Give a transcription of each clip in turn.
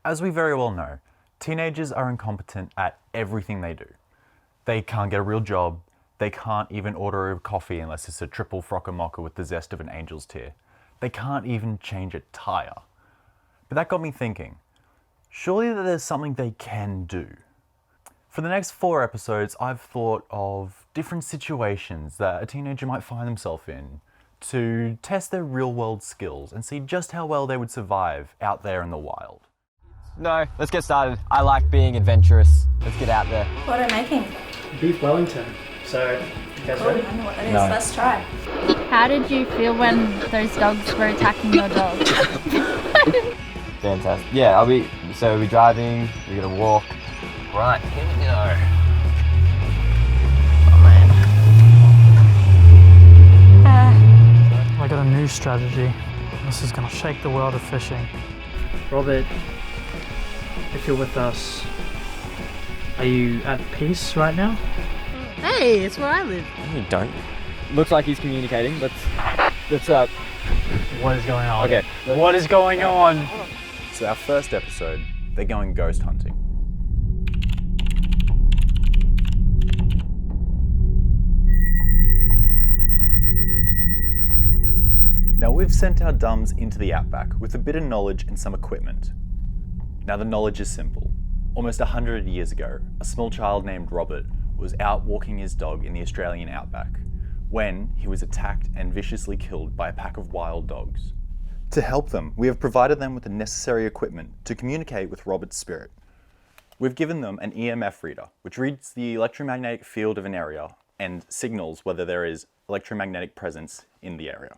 As we very well know, teenagers are incompetent at everything they do. They can't get a real job, they can't even order a coffee unless it's a triple frocker mocha with the zest of an angel's tear. They can't even change a tyre. But that got me thinking, surely there's something they can do. For the next 4 episodes, I've thought of different situations that a teenager might find themselves in to test their real-world skills and see just how well they would survive out there in the wild. No, let's get started. I like being adventurous. Let's get out there. What are you making? Beef Wellington. So, you guys ready? I know what that is. No. Let's try. How did you feel when those dogs were attacking your dog? Fantastic. Yeah, are we driving? We're gonna walk. Right, here we go. Oh man. I got a new strategy. This is gonna shake the world of fishing. Robert, if you're with us, are you at peace right now? Hey, it's where I live. No, you don't. Looks like he's communicating. Let's What is going on? Okay. What is going on? So our first episode, they're going ghost hunting. Now we've sent our dumbs into the outback with a bit of knowledge and some equipment. Now the knowledge is simple. Almost 100 years ago, a small child named Robert was out walking his dog in the Australian outback when he was attacked and viciously killed by a pack of wild dogs. To help them, we have provided them with the necessary equipment to communicate with Robert's spirit. We've given them an EMF reader, which reads the electromagnetic field of an area and signals whether there is electromagnetic presence in the area.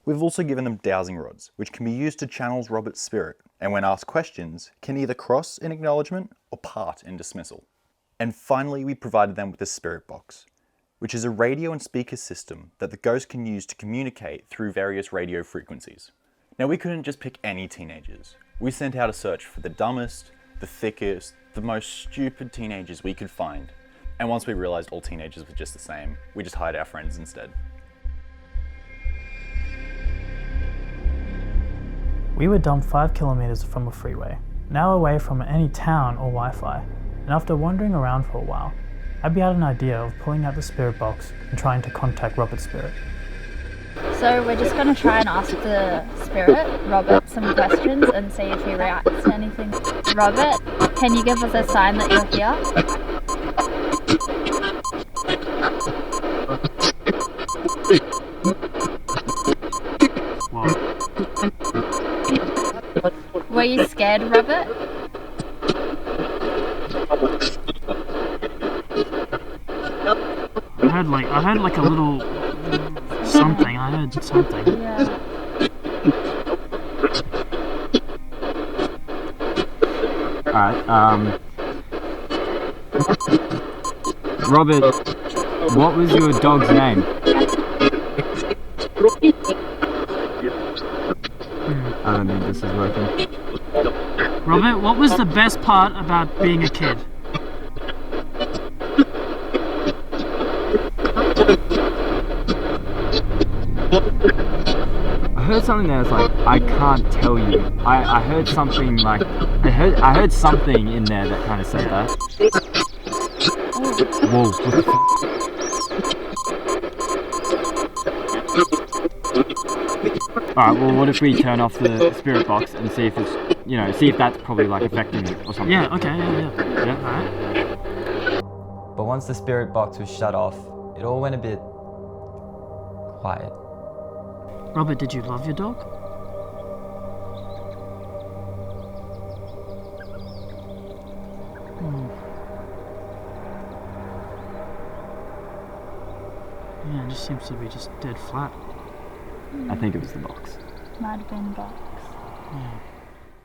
We've also given them dowsing rods, which can be used to channel Robert's spirit, and when asked questions, can either cross in acknowledgement or part in dismissal. And finally, we provided them with a spirit box, which is a radio and speaker system that the ghost can use to communicate through various radio frequencies. Now, we couldn't just pick any teenagers. We sent out a search for the dumbest, the thickest, the most stupid teenagers we could find. And once we realized all teenagers were just the same, we just hired our friends instead. We were dumped 5 kilometers from a freeway, now away from any town or Wi-Fi, and after wandering around for a while, Abby had an idea of pulling out the spirit box and trying to contact Robert's spirit. So we're just going to try and ask the spirit, Robert, some questions and see if he reacts to anything. Robert, can you give us a sign that you're here? Were you scared, Robert? I heard like a little something. I heard something. Yeah. Alright, Robert, what was your dog's name? I don't think this is working. Robert, what was the best part about being a kid? I heard something there that's like, I can't tell you. I heard something like, I heard something in there that kind of said that. Whoa, what the Alright, well what if we turn off the spirit box and see if it's, see if that's probably like affecting it or something. Yeah, okay, yeah. Yeah? Alright. But once the spirit box was shut off, it all went a bit quiet. Robert, did you love your dog? Yeah, it just seems to be just dead flat. I think it was the box. Might have been box. Yeah.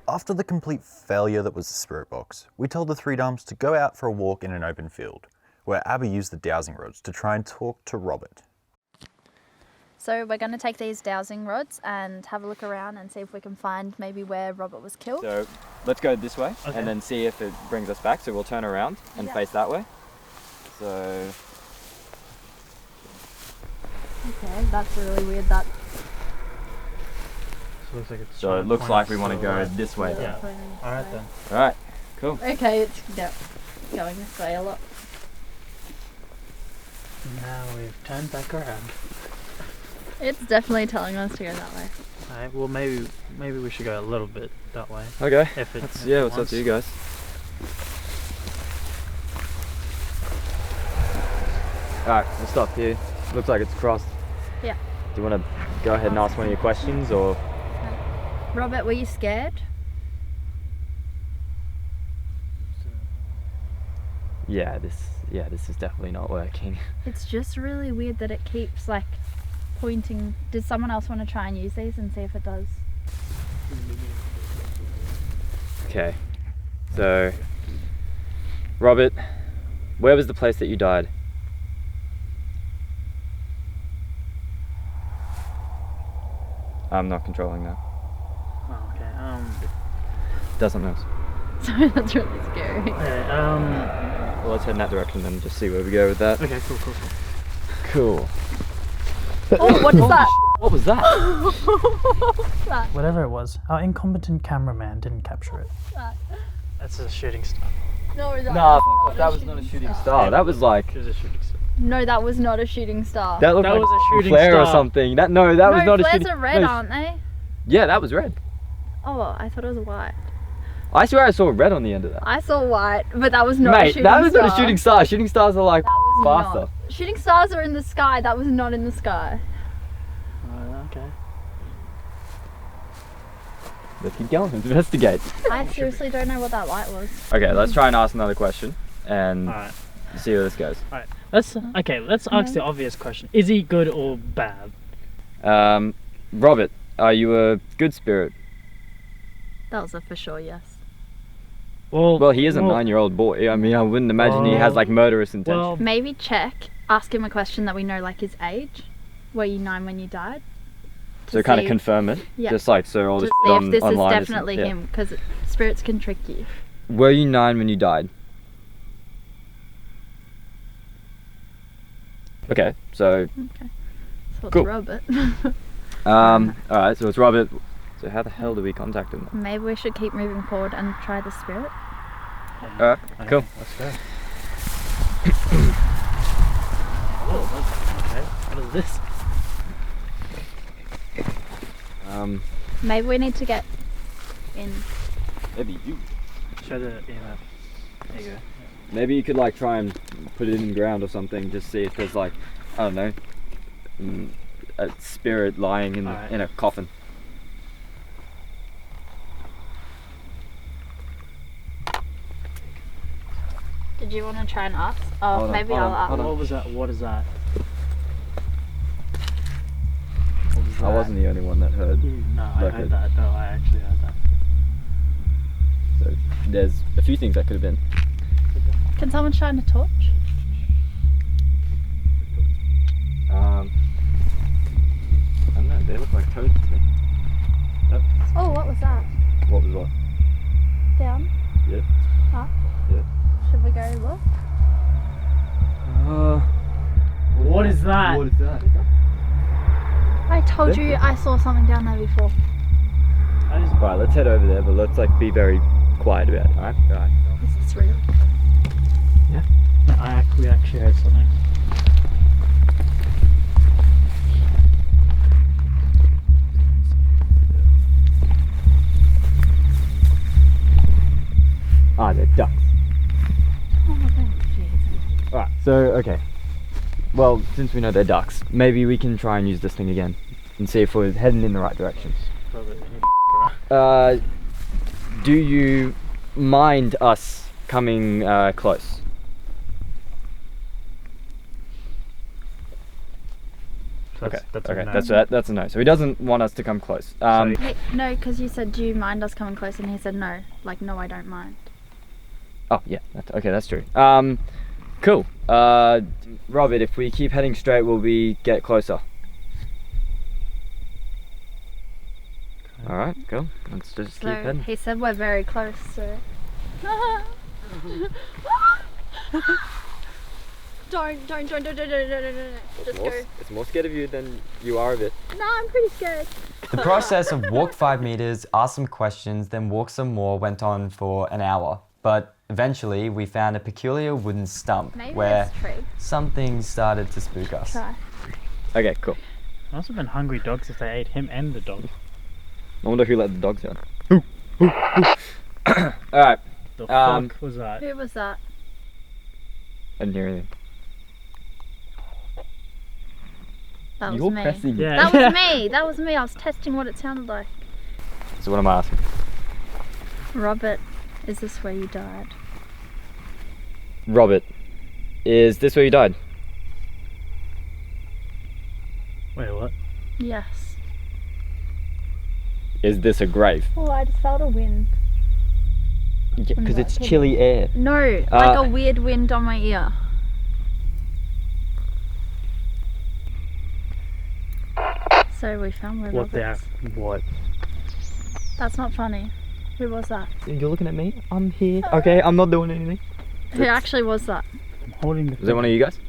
After the complete failure that was the spirit box, we told the Three Dumbs to go out for a walk in an open field, where Abby used the dowsing rods to try and talk to Robert. So we're going to take these dowsing rods and have a look around and see if we can find maybe where Robert was killed. So let's go this way Okay. and then see if it brings us back. So we'll turn around and face that way. So Okay, that's really weird. That So looks like it's. So it looks like we want to go this way. Yeah. Alright then. Alright, cool. Okay, it's going this way a lot. Now we've turned back around. It's definitely telling us to go that way. Alright, well maybe we should go a little bit that way. Okay. If it, That's, if yeah, it what's up wants. to you guys? Alright, we'll stop here. Looks like it's crossed. Yeah. Do you want to go ahead and ask one of your questions, or? Robert, were you scared? Yeah, this is definitely not working. It's just really weird that it keeps like pointing. Did someone else want to try and use these and see if it does? Okay, so Robert, where was the place that you died? I'm not controlling that. Oh, okay. Does something else. Sorry, that's really scary. Okay, Well, let's head in that direction and just see where we go with that. okay, cool. Cool. Oh, what is that? What was that? Whatever it was, our incompetent cameraman didn't capture it. That? That's a shooting star. No, that Nah, was that was not a shooting star. That was like, It was a shooting star. No, that was not a shooting star. that looked That like was a shooting flare or star. something. That was not a flares shooting. are red, no, aren't they? Yeah, that was red. Oh, I thought it was white. I swear I saw red on the end of that. I saw white, but that was not a Mate, shooting that was star. not a shooting star. Shooting stars are like That was faster. not. Shooting stars are in the sky. That was not in the sky. Okay. Let's keep going. Let's investigate. I seriously don't know what that light was. Okay, let's try and ask another question and Alright. see where this goes. Let's ask the obvious question. Is he good or bad? Robert, are you a good spirit? That was a for sure yes. Well, he is a 9-year-old boy. I mean, I wouldn't imagine he has like murderous intentions. Well, Maybe check. Ask him a question that we know, like his age. Were you 9 when you died? so kind of see- confirm it. Yeah. Just like so all To this see shit if this is online isn't- definitely yeah. him, because spirits can trick you. Were you 9 when you died? Okay, so So it's Cool. Robert. alright, so it's Robert. So how the hell do we contact him? Maybe we should keep moving forward and try the spirit. Alright, okay, cool. Let's go. Okay. What is this? Maybe we need to get in. Maybe you. Show the email. There you go. Maybe you could like try and put it in the ground or something. Just see if there's like, I don't know, a spirit lying in Alright. in a coffin. Did you want to try and ask? Oh, Hold on, maybe hold I'll on, ask. hold on. What was that? What is that? What was I wasn't the only one that heard. No, I Like heard it. that. No, I actually heard that. So there's a few things that could have been. Can someone shine a torch? I don't know. They look like toads to me. Oh, what was that? What was what? Down? Yeah. Up? Yeah. Should we go look? What is that? What is that? I told you I saw something down there before. Alright, let's head over there, but let's like be very quiet about it. Alright. Alright. Is this real? No, we actually heard something. Ah, they're ducks. Oh, thank you. Alright, so, okay. Well, since we know they're ducks, maybe we can try and use this thing again and see if we're heading in the right direction. Do you mind us coming close? Okay, That's a okay, no. that's a no. So he doesn't want us to come close. Hey, no, because you said, do you mind us coming close? And he said, no. Like, no, I don't mind. Oh yeah, okay, that's true. Cool. Robert, if we keep heading straight, will we get closer? All right, cool. Let's just keep So heading. he said we're very close, so. Don't. Just go. It's more scared of you than you are of it. No, I'm pretty scared. The process of walk 5 meters, ask some questions, then walk some more went on for an hour. But eventually we found a peculiar wooden stump Maybe where it's true. something started to spook us. Try. Okay, cool. Must have been hungry dogs if they ate him and the dog. I wonder who let the dogs out. Alright, The fuck was that? Who was that? I didn't hear anything. That was You're me. pressing. Yeah. That was me. That was me. I was testing what it sounded like. So what am I asking? Robert, is this where you died? Robert, is this where you died? Wait, what? Yes. Is this a grave? Oh, I just felt a wind. Because it's chilly air. No, like a weird wind on my ear. So we found where What Robert the? is. What? That's not funny. Who was that? You're looking at me? I'm here. Okay, I'm not doing anything. Who actually was that? I'm holding the. Is it one of you guys?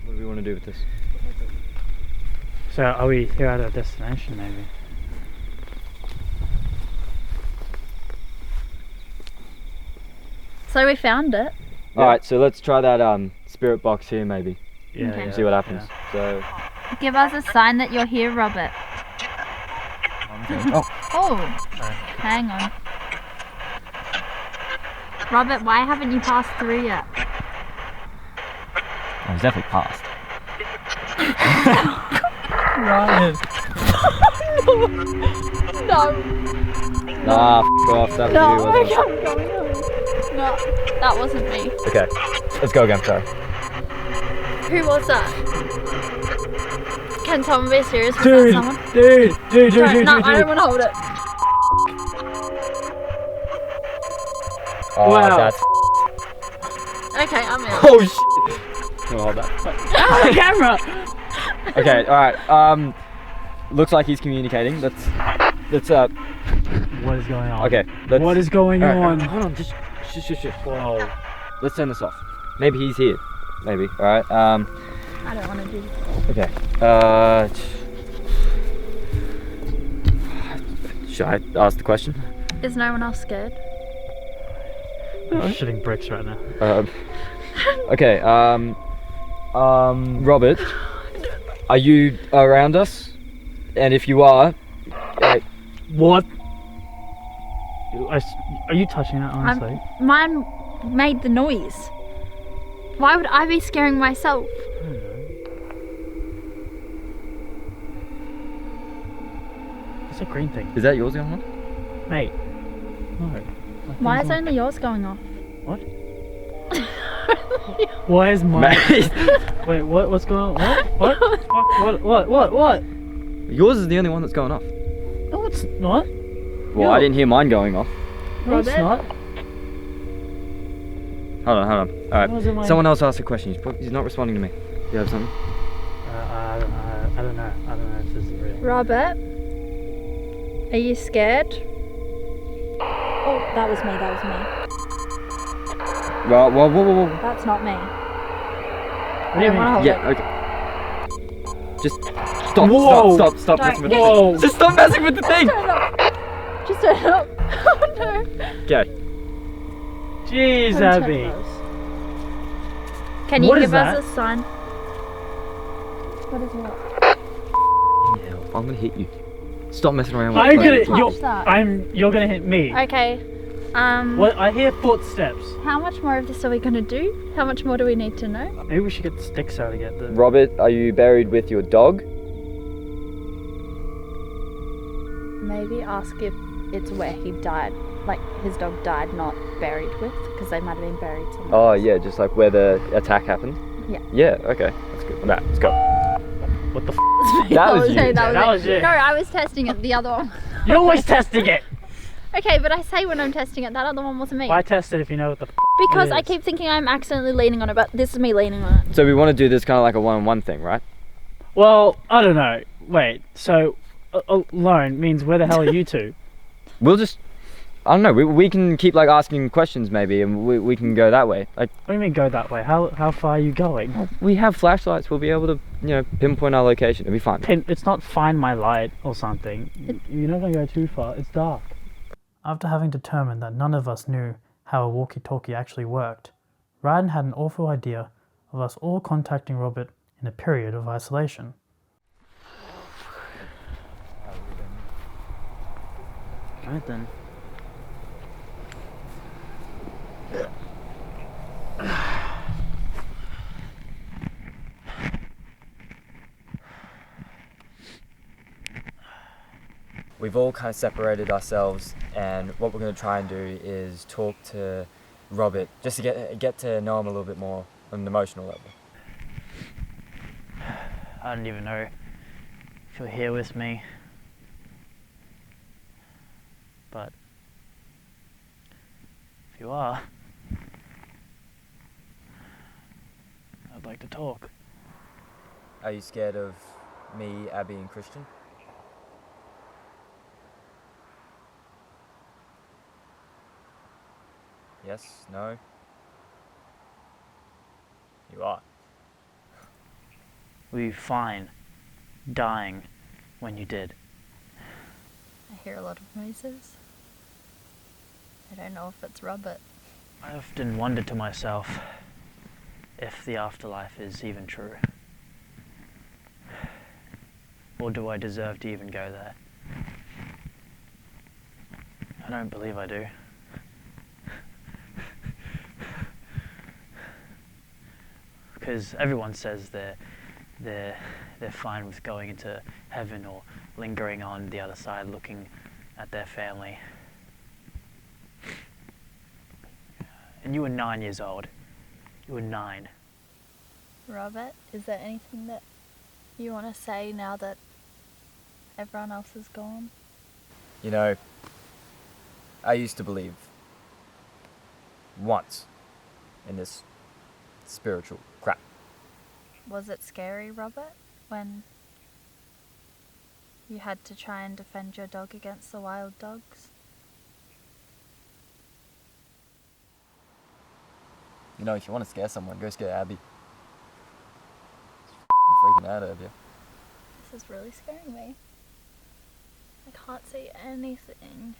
What do we want to do with this? So are we here at our destination maybe? So we found it. Alright, so let's try that spirit box here maybe. Yeah. Okay. yeah See what happens. yeah. So Give us a sign that you're here, Robert. Oh. Oh, hang on. Robert, why haven't you passed through yet? Oh, he's definitely passed. Ryan. No, Nah, f off, that was you, wasn't it? I'm going home. No, that wasn't me. Okay, let's go again, sorry. Who was that? Can someone be serious? Was Dude, that someone? dude. No, I don't want to hold it. Oh, Wow. that's Okay, I'm in. oh shit. Can I hold that? Oh, the camera. Okay, alright, looks like he's communicating. Let's What is going on? okay, let's What is going on? Hold on, just shush. Whoa. Let's turn this off. Maybe he's here. Maybe. Alright, I don't want to do this. okay. Should I ask the question? Is no one else scared? I'm shitting bricks right now. Okay, Robert, are you around us? And if you are, What? Are you touching that honestly? Mine made the noise. Why would I be scaring myself? I don't know. It's a green thing. is that yours going on? Mate. No. Why is only yours going off? What? Why is mine? Mate, Wait, what's going on? What? yours is the only one that's going off. No, it's not. Well, I didn't hear mine going off. No, it's Robert? not. Hold on. Why was it Alright, mine? someone else asked a question. He's not responding to me. You have something? I don't know. I don't know if this is real. Robert, are you scared? Oh, that was me. Whoa. That's not me. What do you mean? Yeah, okay. Just stop Don't. messing with Whoa. the Just stop messing with the thing! Turn it up. Just turn it up. Oh no. Okay. Jeez, Turn Abby. close. Can you What is give us that? a sign? What is what? Yeah, I'm gonna hit you. Stop messing around with I'm the gonna- phone. You're- You're gonna hit me. Okay. What? I hear footsteps. How much more of this are we gonna do? How much more do we need to know? Maybe we should get the sticks out to get the. Robert, are you buried with your dog? Maybe ask if it's where he died, like his dog died, not buried with, because they might have been buried somewhere. Oh yeah, just like where the attack happened? Yeah. Yeah, okay. That's good. Right, let's go. What the? That was you. That That was was it. you. No, I was testing it. The other one. You're always testing it. Okay, but I say when I'm testing it, that other one wasn't me. Why test it if you know what the? Because it I is? keep thinking I'm accidentally leaning on it, but this is me leaning on it. So we want to do this kind of like a one-on-one thing, right? Well, I don't know. Wait. So alone means where the hell are you two? We'll just I don't know, we can keep like asking questions maybe, and we can go that way. Like, What do you mean go that way? How far are you going? we have flashlights, we'll be able to, you know, pinpoint our location, it'll be fine. It's not find my light or something. You're not going to go too far. It's dark. After having determined that none of us knew how a walkie-talkie actually worked, Ryden had an awful idea of us all contacting Robert in a period of isolation. Right then. We've all kind of separated ourselves, and what we're going to try and do is talk to Robert, just to get to know him a little bit more on an emotional level. I don't even know if you're here with me, but if you are, I'd like to talk. Are you scared of me, Abby, and Christian? Yes? No? You are. Were you fine dying when you did? I hear a lot of noises. I don't know if it's Robert. I often wonder to myself if the afterlife is even true. Or do I deserve to even go there? I don't believe I do. Because everyone says they're fine with going into heaven or lingering on the other side looking at their family. And you were 9 years old. You were 9. Robert, is there anything that you want to say now that everyone else is gone? You know, I used to believe once in this spiritual crap. Was it scary, Robert, when you had to try and defend your dog against the wild dogs? You know, if you want to scare someone, go scare Abby. She's freaking out over you. This is really scaring me. I can't see anything.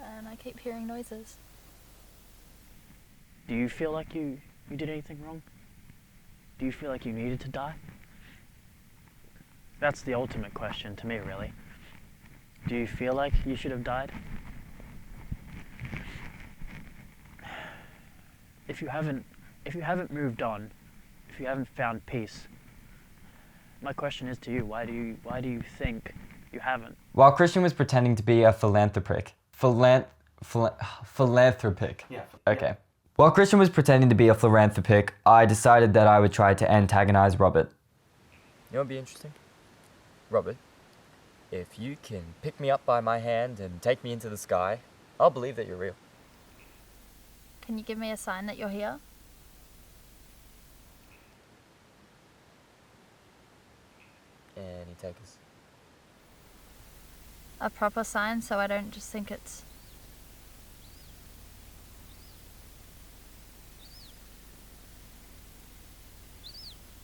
And I keep hearing noises. Do you feel like you did anything wrong? Do you feel like you needed to die? That's the ultimate question to me, really. Do you feel like you should have died? If you haven't moved on, if you haven't found peace, my question is to you, why do you think you haven't? While Christian was pretending to be a philanthropic. Yeah. Okay. While Christian was pretending to be a philanthropic, I decided that I would try to antagonize Robert. You know what would be interesting? Robert, if you can pick me up by my hand and take me into the sky, I'll believe that you're real. Can you give me a sign that you're here? And he take us. A proper sign so I don't just think it's...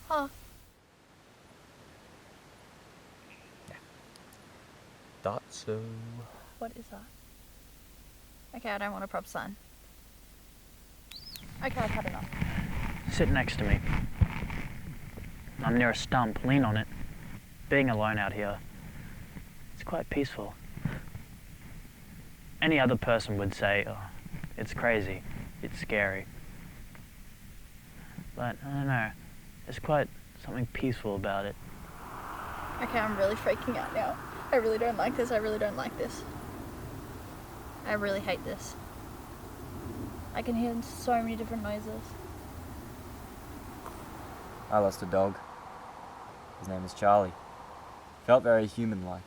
Huh. Thought so. What is that? Okay, I don't want a proper sign. Okay, I've had enough. Sit next to me. I'm near a stump, lean on it. Being alone out here, it's quite peaceful. Any other person would say, oh, it's crazy, it's scary. But I don't know, there's quite something peaceful about it. Okay, I'm really freaking out now. I really don't like this. I really don't like this. I really hate this. I can hear so many different noises. I lost a dog. His name is Charlie. Felt very human-like.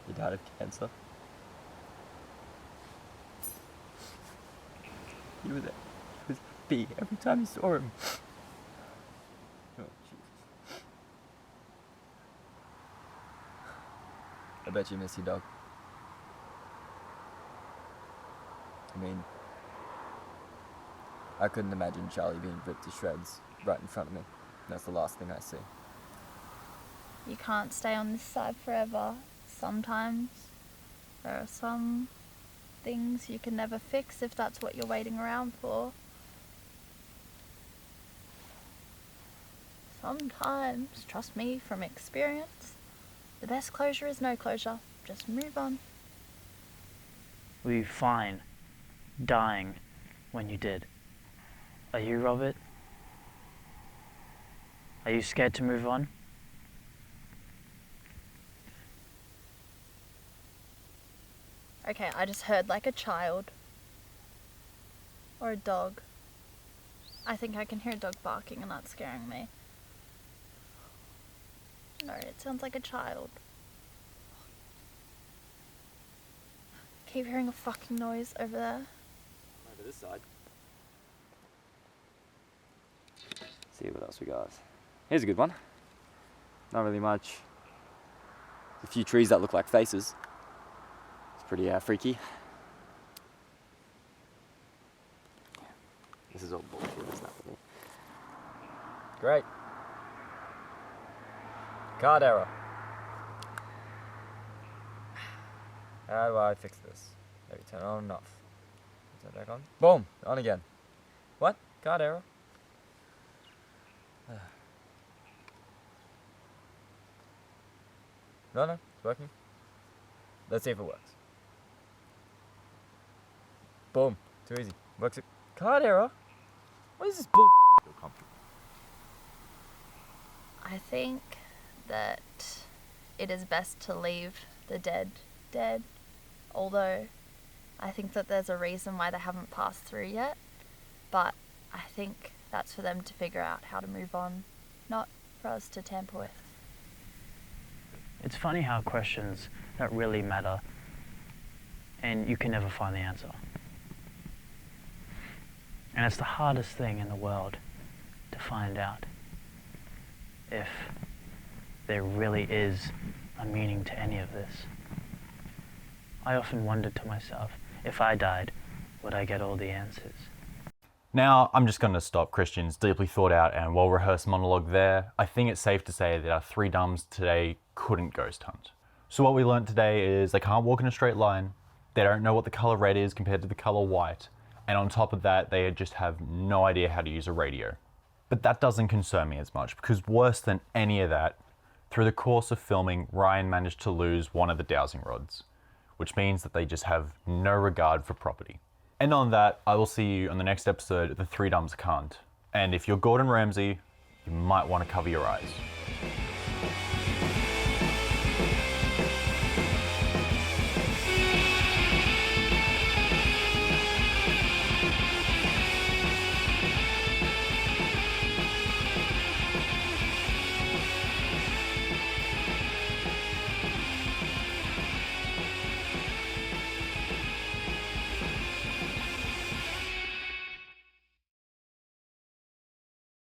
He died of cancer. He was happy every time you saw him. Oh, Jesus. I bet you miss your dog. I mean, I couldn't imagine Charlie being ripped to shreds right in front of me. That's the last thing I see. You can't stay on this side forever. Sometimes there are some things you can never fix if that's what you're waiting around for. Sometimes, trust me from experience, the best closure is no closure. Just move on. Were you fine dying when you did? Are you, Robert? Are you scared to move on? Okay, I just heard like a child. Or a dog. I think I can hear a dog barking and that's scaring me. No, it sounds like a child. Keep hearing a fucking noise over there. Over this side. See what else we got. Here's a good one. Not really much. A few trees that look like faces. It's pretty freaky. This is all bullshit, isn't it? Great. Card error. How do I fix this? Maybe turn it on and off. Turn it back on. Boom! On again. What? Card error? No, it's working. Let's see if it works. Boom. Too easy. Works it. Card error? What is this bullshit? I think that it is best to leave the dead dead. Although I think that there's a reason why they haven't passed through yet. But I think that's for them to figure out how to move on, not for us to tamper with. It's funny how questions don't really matter and you can never find the answer. And it's the hardest thing in the world to find out if there really is a meaning to any of this. I often wondered to myself, if I died, would I get all the answers? Now, I'm just going to stop Christian's deeply thought out and well-rehearsed monologue there. I think it's safe to say that our three dumbs today couldn't ghost hunt. So what we learned today is they can't walk in a straight line, they don't know what the colour red is compared to the colour white, and on top of that, they just have no idea how to use a radio. But that doesn't concern me as much, because worse than any of that, through the course of filming, Ryan managed to lose one of the dowsing rods, which means that they just have no regard for property. And on that, I will see you on the next episode of the Three Dumbs Cant. And if you're Gordon Ramsay, you might want to cover your eyes.